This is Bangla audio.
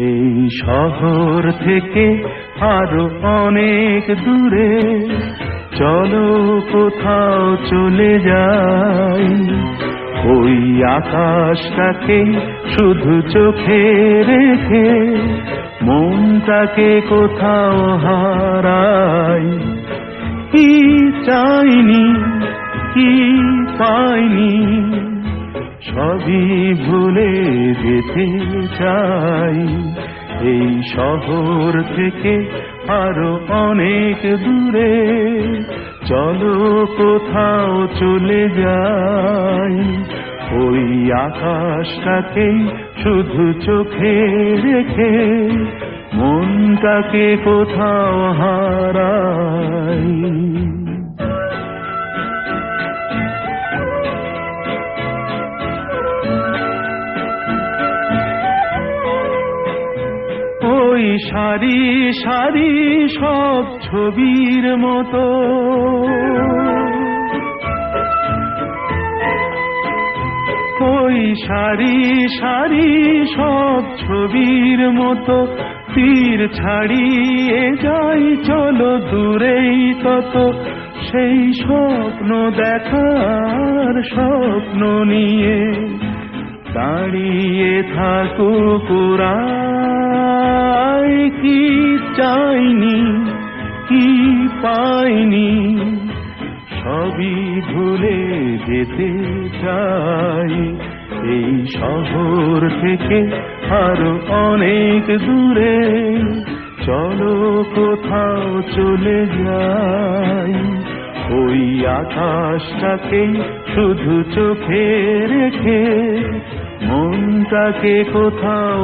এই শহর থেকে আরো অনেক দূরে চলো কোথাও চলে যাই, ওই আকাশটাকে শুধু চোখে রেখে মনটাকে কোথাও হারাই। কি চাইনি কি পাইনি সবই ভুলে যেতে চাই, এই শহর থেকে আরো অনেক দূরে চলো কোথাও চলে যাই, ওই আকাশটাকে শুধু চোখে রেখে মনটাকে কোথাও হারাই। ওই সারি সারি সব ছবির মতো ওই সারি সারি সব ছবির মতো তীর ছাড়িয়ে যাই চলো দূরেই তত, সেই স্বপ্ন দেখার স্বপ্ন নিয়ে দাঁড়িয়ে থাকুক ওরা। কি চাইনি কি পাইনি সবই ভুলে যেতে চাই, এই শহর থেকে আরো অনেক দূরে চলো কোথাও চলে যাই, ওই আকাশটাকে শুধু চোখে রেখে মনটাকে কোথাও